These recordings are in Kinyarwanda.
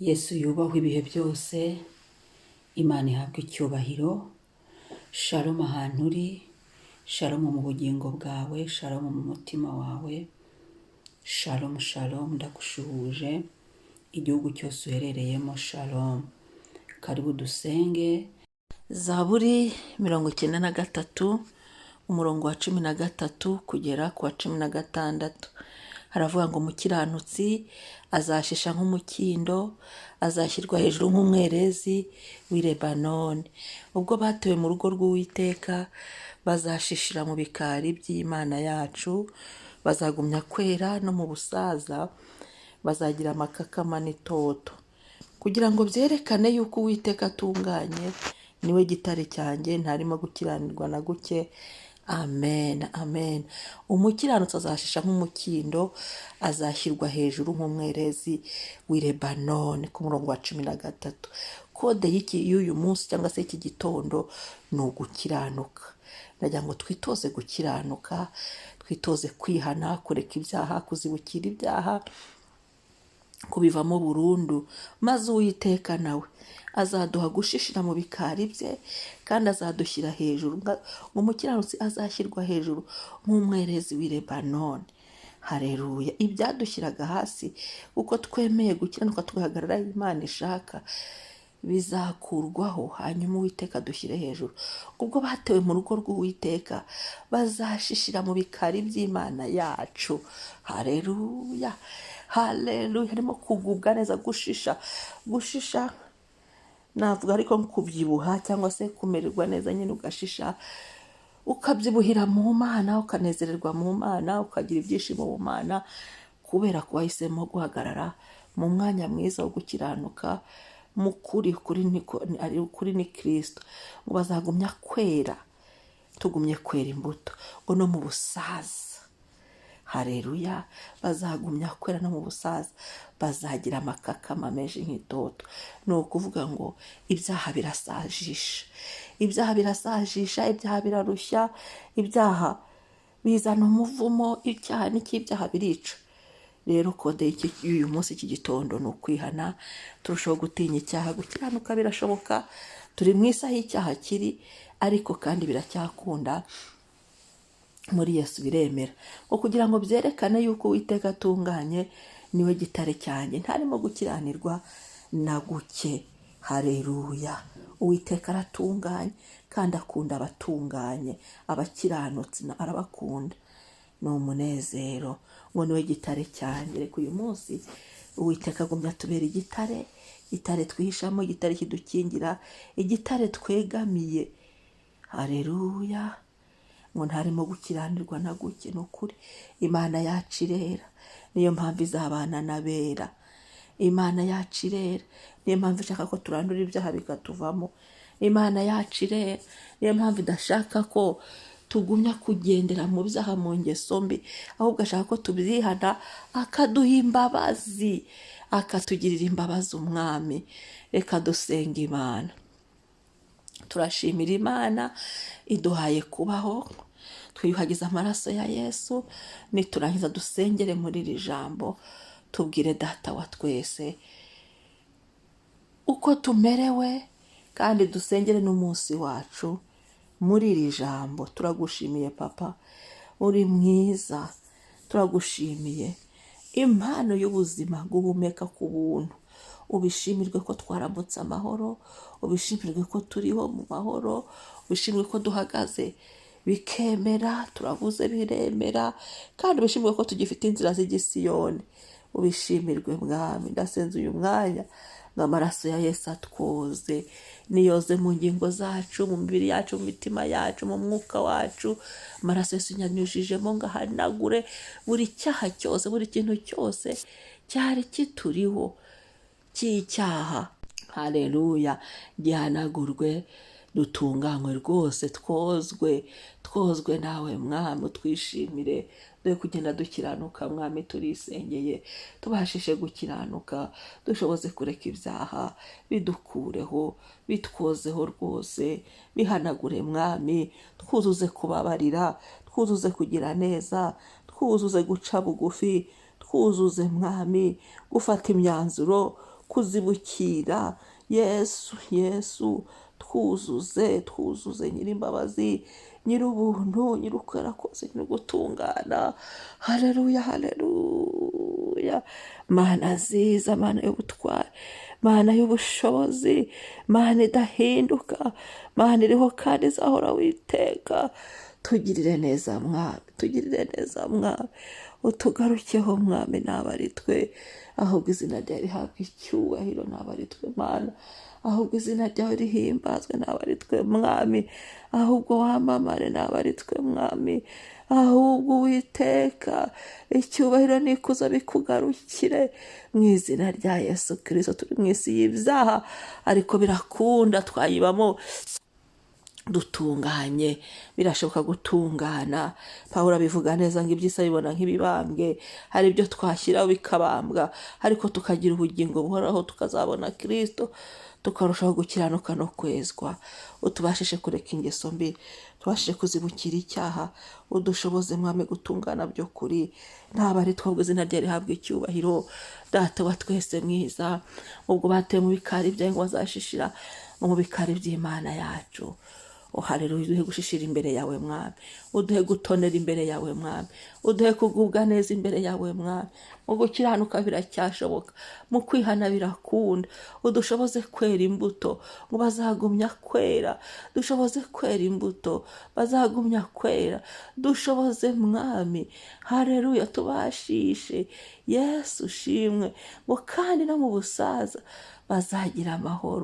Yesu yubahwe ibihe byose, Imana ihabwe icyubahiro. Shalom ahantu uri, shalom mu bugingo bwawe, shalom mu mutima wawe, shalom shalom, ndagushuhuje igihugu cyose uherereyemo, shalom. Karibu dusenge. Zaburi 93 umurongo wa 13 kugera ku wa 16 haravuga ngo umukiranutsi azashisha nk'umukindo, azashyirwa hejuru nk'umwerezi w'i Lebanoni. Ubwo batewe mu rugo rw'Uwiteka bazashishira mu bikari by'Imana yacu, bazagumya kwera no mu busaza bazagira amakakama n'itoto, kugira ngo byerekane yuko Uwiteka atunganye, niwe gitare cyanjye, ntarimo gukiranirwa na guke. Amen, amen. Umukiranutsi azashisha nk'umukindo, azashyirwa hejuru nk'umwerezi w'i Lebanoni. Ku murongo wa 13. Kode y'uyu munsi cyangwa se iki gitondo ni ugukiranuka. Ndagira ngo twitoze gukiranuka, twitoze kwihana, kureka ibyaha, kuzibukira ibyaha, kubivamo burundu, maze Uwiteka nawe azaduha gushishira mu bikari bye kandi azadushyira hejuru. Umukiranutsi azashyirwa hejuru nk'umwerezi w'i Lebanoni. Haleluya. Ibyadushyiraga hasi uko twemeye gukiranuka tugahagarara aho Imana ishaka bizakurwaho, hanyuma Uwiteka adushyire hejuru. Ubwo batewe mu rugo rw'Uwiteka bazashishira mu bikari by'Imana yacu. Haleluya, haleluya. Harimo kugubwa neza, gushisha navuga ariko kubyibuha cyangwa se kumererwa neza, nyine ugashisha ukabyibuhira mu Mana, ukanezererwa mu Mana, ukagira ibyishimo mu Mana, kubera ko wahisemo guhagarara mu mwanya mwiza wo gukiranuka mu kuri ni Kristo. Ngo bazagumya kwera, tugumye kwera imbuto, ngo no mu busaza, haleluya, bazagumya kwera no mu busaza bazagira amakakama menshi nk'itoto. Ni ukuvuga ngo ibyaha birasajisha, ibyaha birarushya, ibyaha bizana umuvumo, icyaha n'ikibyaha birica. Rero kode y'uyu munsi, iki gitondo, ni ukwihana, turushaho gutinya icyaha. Gukiranuka birashoboka, turi mu isaha y'icyaha kiri, ariko kandi biracyakunda. Muri Yesu biremera, ngo kugira ngo byerekane yuko Uwiteka atunganye, niwe gitare cyanjye, ntarimo gukiranirwa na guke. Haleluya. Uwiteka aratunganye kandi akunda abatunganye, abakiranutsi arabakunda. Ni umunezero, ngo niwe gitare cyanjye. Reka uyu munsi Uwiteka agumya atubera igitare, igitare twihishamo, igitare kidukingira, igitare twegamiye. Haleluya. Ngo ntarimo gukiranirwa na guke. Ni ukuri Imana yacu irera, niyo mpamvu izabana n'abera. Imana yacu irera, niyo mpamvu ishaka ko turandura ibyaha bikatuvamo. Imana yacu irera, niyo mpamvu idashaka ko tugumya kugendera mu byaha, mu ngeso mbi, ahubwo ashaka ko tubyihana, akaduha imbabazi, akatugirira imbabazi umwami. Reka dusenga Imana. Turashimira Imana iduhaye kubaho, twiyuhagiza amaraso ya Yesu. Niturangiza dusengere muri iri jambo, tubwire Data wa twese uko tumerewe, kandi dusengere n'umunsi wacu muri iri jambo. Turagushimiye Papa, uri mwiza, turagushimiye impano y'ubuzima, guhumeka ku buntu. Ubishimirwe ko twaramutse amahoro, ubishimirwe ko turiho mu mahoro, ubishimirwe ko duhagaze bikemera, turavuze biremera, kandi ubishimirwe ko tugifite inzira z'igisiyoni. Ubishimirwe Mwami. Ndasenze uyu mwanya ngo amaraso ya Yesu atwoze, niyoze mu ngingo zacu, mu mibiri yacu, mu mitima yacu, mu mwuka wacu. Amaraso Yesu yanyujijemo ngo ahanagure buri cyaha cyose, buri kintu cyose cyari kituriho cy'icyaha. Haleluya. Gihanagurwe, dutunganywe rwose, twozwe nawe Mwami. Twishimire dore kugenda dukiranuka Mwami. Turisengeye, tubashishe gukiranuka, dushoboze kureka ibyaha, bidukureho, bitwozeho rwose, bihanagure Mwami. Twuzuze kubabarira, twuzuze kugira neza, twuzuze guca bugufi, twuzuze Mwami gufata imyanzuro, kuzibukira. Yesu, Yesu, twuzuze nyir'imbabazi, nyir'ubuntu, nyir'ukwera kose, nyir'ugutungana. Haleluya, haleluya. Mana nziza, Mana y'ubutware, Mana y'ubushobozi, Mana idahinduka, Mana iriho kandi izahora witeka. Tugirire neza Mwami, tugirire neza Mwami, utugarukeho Mwami, naba ari twe, ahubwo izina ryawe rihabwa icyubahiro, naba ari twe Mana, ahubwo izina ryawe rihimbazwe, naba ari twe Mwami, ahubwo wamamare, naba ari twe Mwami, ahubwo Uwiteka icyubahiro n'ikuzo bikugarukire mu izina rya Yesu Kristo. Turi mu isi y'ibyaha ariko birakunda twayibamo dutunganye, birashoboka gutungana. Pawulo abivuga neza ngo iby'isi abibona nk'ibibambwe, hari ibyo twashyiraho bikabambwa, ariko tukagira ubugingo buhoraho, tukazabona Kristo, tukarushaho gukiranuka no kwezwa. Utubashishe kureka ingeso mbi, tubashishe kuzibukira icyaha, udushoboze Mwami gutungana byo kuri. Ntabwo ari twebwe, izina ryawe rihabwa icyubahiro. Data wa twese mwiza, ubwo bateye mu bikari byawe ngo bazashishira mu bikari by'Imana yacu. Haleluya, uduhe gushishira imbere yawe Mwami, uduhe gutonera imbere yawe Mwami, uduhe kugubwa neza imbere yawe Mwami. Mu gukiranuka biracyashoboka, mu kwihana birakunda. Udushoboze kwera imbuto ngo bazagumya kwera, dushoboze kwera imbuto bazagumya kwera, dushoboze Mwami. Haleluya, tubashishe Yesu ushimwe, ngo kandi no mu busaza bazagira amahoro,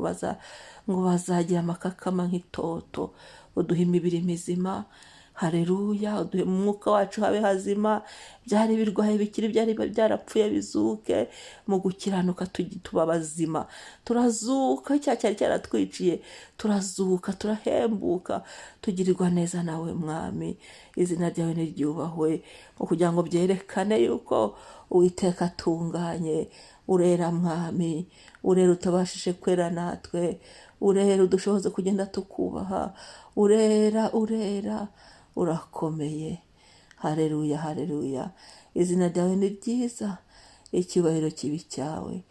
ngo bazagira amakakama nk'itoto. Uduhe imibiri mizima, haleluya, uduhe mu mwuka wacu habe hazima, byari birwaye bikiri, byari byarapfuye bizuke, mu gukiranuka tuba bazima, turazuka, icyaha cyari cyaratwiciye, turazuka, turahembuka, tugirirwa neza nawe Mwami. Izina ryawe niryubahwe, kugira ngo byerekane yuko Uwiteka atunganye. Urera Mwami, urera utabashije kwera natwe, urera udushoboze kugenda tukubaha, urera urakomeye. Haleluya, haleluya. Izina ryawe ni ryiza, icyubahiro kibi cyawe.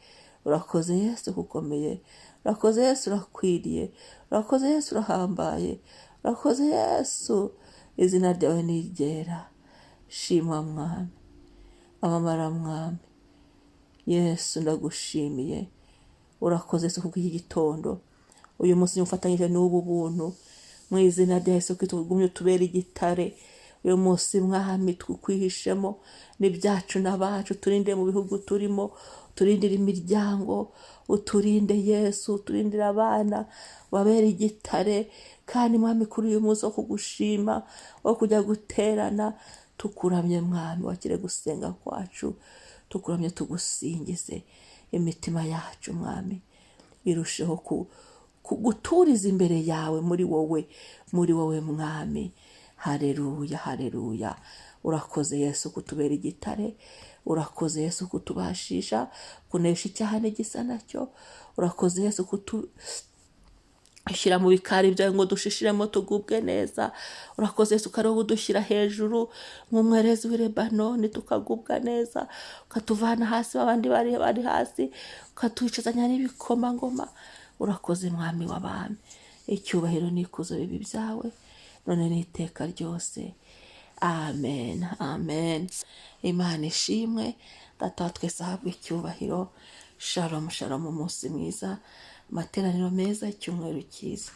Urakoze Yesu kukomeye, urakoze Yesu urakwiriye, urakoze Yesu urahambaye, urakoze Yesu. Izina ryawe ni ryera. Shimwa Mwami, amamara Mwami. Yesu ndagushimiye, urakoze Yesu kuko iki gitondo, uyu munsi ufatanyije n'ubu buntu, mu izina rya Yesu Kristo ugumye utubere igitare. Uyu munsi Mwami twukwihishemo n'ibyacu n'abacu, turinde mu bihugu turimo, turindire imiryango, uturinde Yesu, uturindire abana, wabere igitare. Kandi Mwami kuri uyu munsi wo kugushima, wo kujya guterana, tukuramye Mwami, wakire gusenga kwacu, tukuramye tugusingize. Imitima yacu Mwami irusheho kuguturiza imbere yawe, muri wowe Mwami. Haleluya, haleluya. Urakoze Yesu kutubera igitare, urakoze Yesu kutubashisha kunesha icyaha n'igisa nacyo, urakoze Yesu ushyira mu bikari byawe ngo dushishiremo tugubwe neza. Urakoze Yesu ukariho udushyira hejuru nk'umwerezi w'i Lebanoni, tukagubwa neza, ukatuvana hasi abandi bari hasi, ukatwicazanya n'ibikomangoma. Urakoze Mwami w'abami, icyubahiro n'ikuzo bibi byawe none n'iteka ryose. Amen, amen. Imana ishimwe, Data wa twese ahabwe icyubahiro. Shalom, shalom, umunsi mwiza, amateraniro meza, icyumweru cyiza.